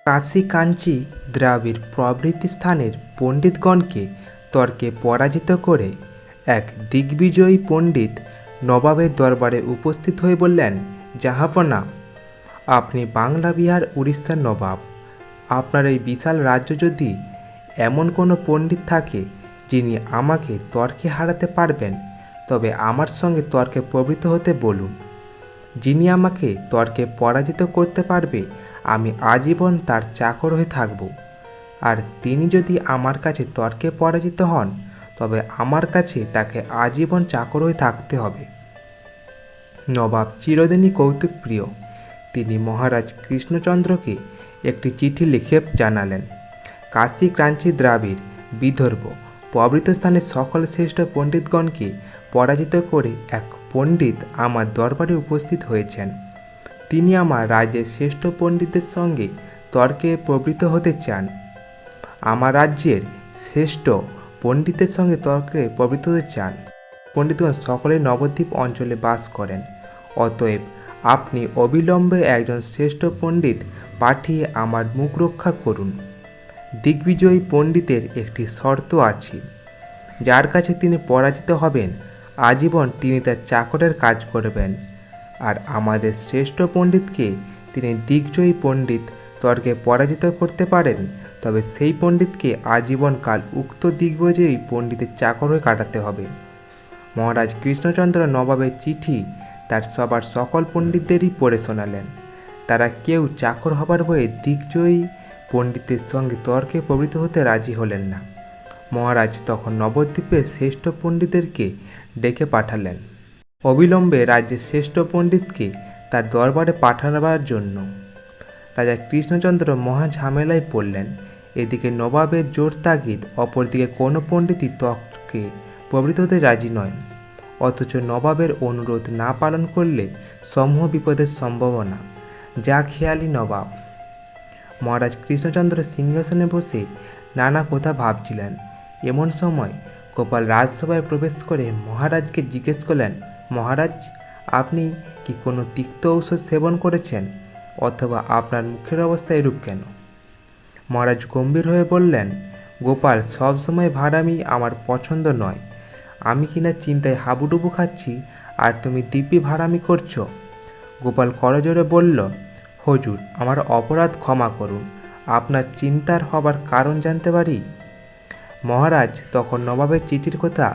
কাশী কাঞ্চি দ্রাবিড় প্রভৃতি স্থানের পণ্ডিতগণকে তর্কে পরাজিত করে এক দিগ্বিজয়ী পণ্ডিত নবাবের দরবারে উপস্থিত হয়ে বললেন, জাহাপনা, আপনি বাংলা, বিহার, উড়িষ্যার নবাব। আপনার এই বিশাল রাজ্য যদি এমন কোনো পণ্ডিত থাকে যিনি আমাকে তর্কে হারাতে পারবেন, তবে আমার সঙ্গে তর্কে প্রবৃত্ত হতে বলুন। যিনি আমাকে তর্কে পরাজিত করতে পারবে, আমি আজীবন তার চাকর হয়ে থাকব। আর তিনি যদি আমার কাছে তর্কে পরাজিত হন, তবে আমার কাছে তাকে আজীবন চাকর হয়ে থাকতে হবে। নবাব চিরদিনই কৌতুকপ্রিয়। তিনি মহারাজ কৃষ্ণচন্দ্রকে একটি চিঠি লিখে জানালেন, কাশী কাঞ্চি দ্রাবিড় বিদর্ভ প্রভৃতি স্থানের সকল শ্রেষ্ঠ পণ্ডিতগণকে পরাজিত করে এক পণ্ডিত আমার দরবারে উপস্থিত হয়েছেন। তিনি আমার রাজ্যের শ্রেষ্ঠ পণ্ডিতদের সঙ্গে তর্কে প্রবৃত্ত হতে চান। আমার রাজ্যের শ্রেষ্ঠ পণ্ডিতের সঙ্গে তর্কে প্রবৃত্ত হতে চান। পণ্ডিতগণ সকলে নবদ্বীপ অঞ্চলে বাস করেন। অতএব আপনি অবিলম্বে একজন শ্রেষ্ঠ পণ্ডিত পাঠিয়ে আমার মুখ রক্ষা করুন। দিগ্বিজয়ী পণ্ডিতের একটি শর্ত আছে, যার কাছে তিনি পরাজিত হবেন, আজীবন তিনি তার চাকরের কাজ করবেন। আর আমাদের শ্রেষ্ঠ পণ্ডিতকে তিনি দিগ্বিজয়ী পণ্ডিত তর্কে পরাজিত করতে পারেন, তবে সেই পণ্ডিতকে আজীবনকাল উক্ত দিগ্বিজয়ী পণ্ডিতের চাকর হয়ে কাটাতে হবে। মহারাজ কৃষ্ণচন্দ্র নবাবের চিঠি তার সবার সকল পণ্ডিতদেরই পড়ে শোনালেন। তারা কেউ চাকর হবার ভয়ে দিগ্বিজয়ী পণ্ডিতের সঙ্গে তর্কে প্রবৃত্ত হতে রাজি হলেন না। মহারাজ তখন নবদ্বীপের শ্রেষ্ঠ পণ্ডিতদেরকে ডেকে পাঠালেন, অবিলম্বে রাজ্যের শ্রেষ্ঠ পণ্ডিতকে তার দরবারে পাঠাবার জন্য। রাজা কৃষ্ণচন্দ্র মহা ঝামেলায় পড়লেন। এদিকে নবাবের জোর তাগিদ, অপরদিকে কোনো পণ্ডিতই তর্কে প্রবৃত্ত হতে রাজি নয়। অথচ নবাবের অনুরোধ না পালন করলে সমূহ বিপদের সম্ভাবনা। যা খেয়ালি নবাব। মহারাজ কৃষ্ণচন্দ্র সিংহাসনে বসে নানা কথা ভাবছিলেন। এমন সময় গোপাল রাজসভায় প্রবেশ করে মহারাজকে জিজ্ঞেস করলেন, মহারাজ, আপনি কি কোনো তিক্ত ঔষধ সেবন করেছেন, অথবা আপনার মুখের অবস্থা এরূপ কেন? মহারাজ গম্ভীর হয়ে বললেন, গোপাল, সবসময় ভাড়ামি আমার পছন্দ নয়। আমি কিনা চিন্তায় হাবুডুবু খাচ্ছি, আর তুমি দিব্যি ভাড়ামি করছো। গোপাল করজোড়ে বলল, হুজুর, আমার অপরাধ ক্ষমা করুন। আপনার চিন্তার হবার কারণ জানতে পারি? মহারাজ তখন নবাবের চিঠির কথা,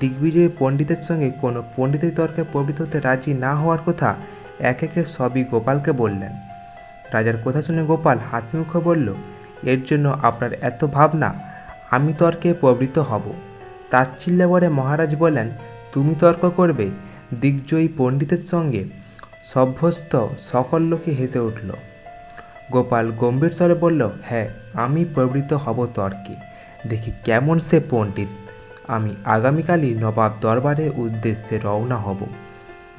দিগ্বিজয়ী পণ্ডিতের সঙ্গে কোনো পণ্ডিতের তর্কে প্রবৃত্ত হতে রাজি না হওয়ার কথা একে একে সবই গোপালকে বললেন। রাজার কথা শুনে গোপাল হাসিমুখে বলল, এর জন্য আপনার এত ভাবনা? আমি তর্কে প্রবৃত্ত হব? তাচ্ছিল্যে ভরে মহারাজ বললেন, তুমি তর্ক করবে দিগ্বিজয়ী পণ্ডিতের সঙ্গে? সভ্যস্ত সকল লোকে হেসে উঠল। গোপাল গম্ভীর স্বরে বলল, হ্যাঁ, আমি প্রবৃত্ত হব তর্কে। দেখি কেমন সে পণ্ডিত। আমি আগামীকালই নবাব দরবারের উদ্দেশ্যে রওনা হব।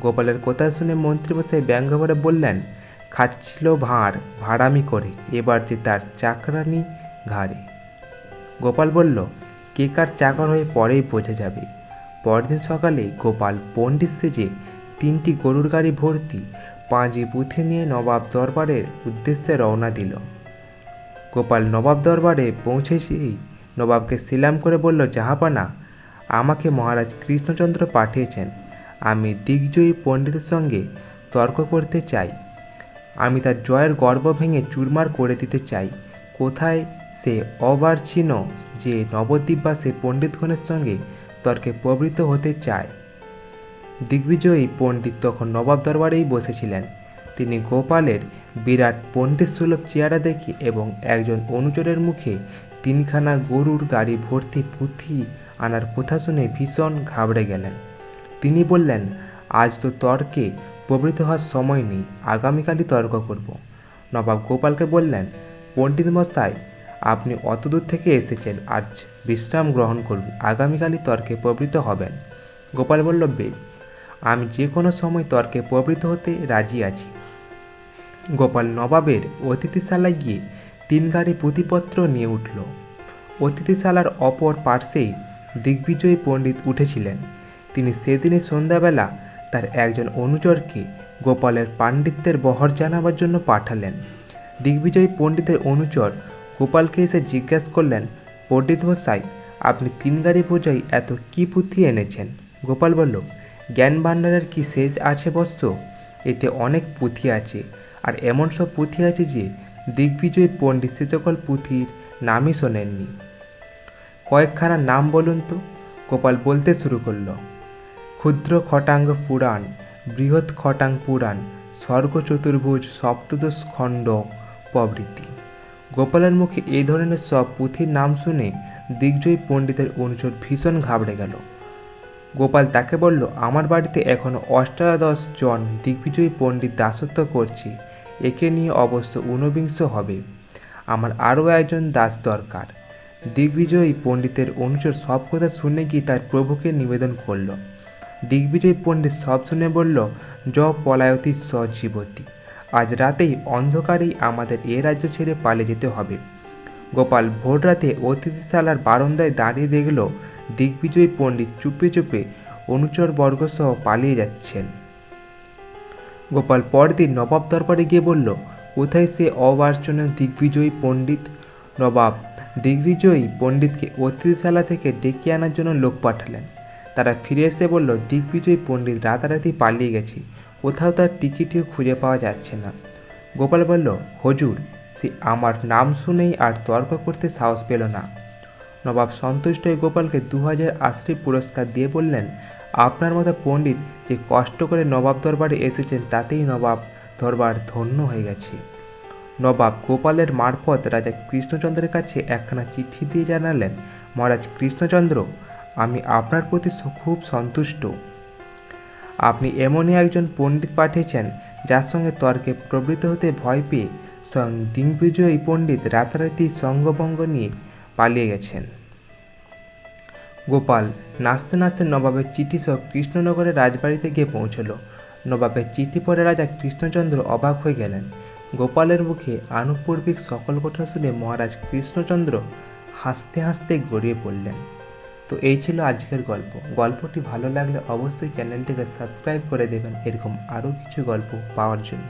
গোপালের কথা শুনে মন্ত্রীমশাই ব্যঙ্গ করে বললেন, খাচ্ছিল ভাঁড় ভাড়ামি করে, এবার যে তার চাকরানি ঘাড়ে। গোপাল বলল, কে কার চাকর হয়ে পরেই বোঝা যাবে। পরদিন সকালে গোপাল পণ্ডিত সেজে 3টি গরুর গাড়ি ভর্তি পাঁজি পুঁথি নিয়ে নবাব দরবারের উদ্দেশ্যে রওনা দিল। গোপাল নবাব দরবারে পৌঁছেছেই নবাবকে সেলাম করে বলল, জাহাপানা, আমাকে মহারাজ কৃষ্ণচন্দ্র পাঠিয়েছেন। আমি দিগ্বিজয়ী পণ্ডিতের সঙ্গে তর্ক করতে চাই। আমি তার জয়ের গর্ব ভেঙে চুরমার করে দিতে চাই। কোথায় সে অবার্ছিন যে নবদ্বীপবাসী পণ্ডিতগণের সঙ্গে তর্কে প্রবৃত্ত হতে চায়। দিগ্বিজয়ী পণ্ডিত তখন নবাব দরবারেই বসেছিলেন। তিনি গোপালের বিরাট পণ্ডিত সুলভ চেহারা দেখে এবং একজন অনুচরের মুখে 3খানা গরুর গাড়ি ভর্তি পুঁথি আনার কথা শুনে ভীষণ ঘাবড়ে গেলেন। তিনি বললেন, আজ তো তর্কে প্রবৃত্ত হওয়ার সময় নেই, আগামীকালই তর্ক করব। নবাব গোপালকে বললেন, পণ্ডিত মশাই, আপনি অতদূর থেকে এসেছেন, আজ বিশ্রাম গ্রহণ করুন, আগামীকালই তর্কে প্রবৃত্ত হবেন। গোপাল বলল, বেশ, আমি যে কোনো সময় তর্কে প্রবৃত্ত হতে রাজি আছি। গোপাল নবাবের অতিথিশালায় গিয়ে 3 গাড়ি পুঁথিপত্র নিয়ে উঠল। অতিথিশালার অপর পার্শ্বেই দিগ্বিজয়ী পণ্ডিত উঠেছিলেন। তিনি সেদিনের সন্ধ্যাবেলা তার একজন অনুচরকে গোপালের পাণ্ডিত্যের বহর জানাবার জন্য পাঠালেন। দিগ্বিজয়ী পণ্ডিতের অনুচর গোপালকে এসে জিজ্ঞাসা করলেন, পণ্ডিত মশাই, আপনি 3 গাড়ি বোঝাই এত কি পুঁথি এনেছেন? গোপাল বলল, জ্ঞান ভাণ্ডারের কি শেষ আছে বস্ত? এতে অনেক পুঁথি আছে, আর এমন সব পুঁথি আছে যে দিগ্বিজয়ী পণ্ডিত সে সকল পুঁথির নামই শোনেননি। কয়েকখানা নাম বলুন তো। গোপাল বলতে শুরু করল, ক্ষুদ্র খটাঙ্গ পুরাণ, বৃহৎ খটাং পুরাণ, স্বর্গ চতুর্ভুজ, সপ্তদশ খণ্ড প্রভৃতি। গোপালের মুখে এই ধরনের সব পুঁথির নাম শুনে দিগ্বিজয়ী পণ্ডিতের অনুচর ভীষণ ঘাবড়ে গেল। গোপাল তাকে বলল, আমার বাড়িতে এখনও 18 জন দিগ্বিজয়ী পণ্ডিত দাসত্ব করছে, একে নিয়ে অবশ্য 49 হবে। আমার আরও একজন দাস দরকার। দিগ্বিজয়ী পণ্ডিতের অনুচর সব কথা শুনে গিয়ে তার প্রভুকে নিবেদন করল। দিগ্বিজয়ী পণ্ডিত সব শুনে বলল, য পলায়তি স জীবতি, আজ রাতেই অন্ধকারেই আমাদের এ রাজ্য ছেড়ে পালিয়ে যেতে হবে। গোপাল ভোর রাতে অতিথিশালার বারান্দায় দাঁড়িয়ে দেখল দিগ্বিজয়ী পণ্ডিত চুপে চুপে অনুচরবর্গসহ পালিয়ে যাচ্ছেন। গোপাল পরদিন নবাব দরবারে গিয়ে বলল, কোথায় সে অবাঞ্ছনীয় দিগ্বিজয়ী পণ্ডিত? নবাব দিগ্বিজয়ী পণ্ডিতকে অতিথিশালা থেকে ডেকে আনার জন্য লোক পাঠালেন। তারা ফিরে এসে বলল, দিগ্বিজয়ী পণ্ডিত রাতারাতি পালিয়ে গেছে, কোথাও তার টিকিটিও খুঁজে পাওয়া যাচ্ছে না। গোপাল বলল, হুজুর, সে আমার নাম শুনেই আর তর্ক করতে সাহস পেল না। নবাব সন্তুষ্ট হয়ে গোপালকে 2000 আশরি পুরস্কার দিয়ে বললেন, আপনার মতো পণ্ডিত যে কষ্ট করে নবাব দরবারে এসেছেন তাতেই নবাব দরবার ধন্য হয়ে গেছে। নবাব গোপালের মারফত রাজা কৃষ্ণচন্দ্রের কাছে একখানা চিঠি দিয়ে জানালেন, মহারাজ কৃষ্ণচন্দ্র, আমি আপনার প্রতি খুব সন্তুষ্ট। আপনি এমনই একজন পণ্ডিত পাঠিয়েছেন যার সঙ্গে তর্কে প্রবৃত্ত হতে ভয় পেয়ে স্বয়ং দিগ্বিজয়ী পণ্ডিত রাতারাতি সঙ্গভঙ্গ নিয়ে পালিয়ে গেছেন। গোপাল নাচতে নাচতে নবাবের চিঠি সহ কৃষ্ণনগরের রাজবাড়িতে গিয়ে পৌঁছল। নবাবের চিঠি পড়ে রাজা কৃষ্ণচন্দ্র অবাক হয়ে গেলেন। গোপালের মুখে আনুপূর্বিক সকল কথা শুনে মহারাজ কৃষ্ণচন্দ্র হাসতে হাসতে গড়িয়ে পড়লেন। তো এই ছিল আজকের গল্প। গল্পটি ভালো লাগলে অবশ্যই চ্যানেলটিকে সাবস্ক্রাইব করে দেবেন এরকম আরও কিছু গল্প পাওয়ার জন্য।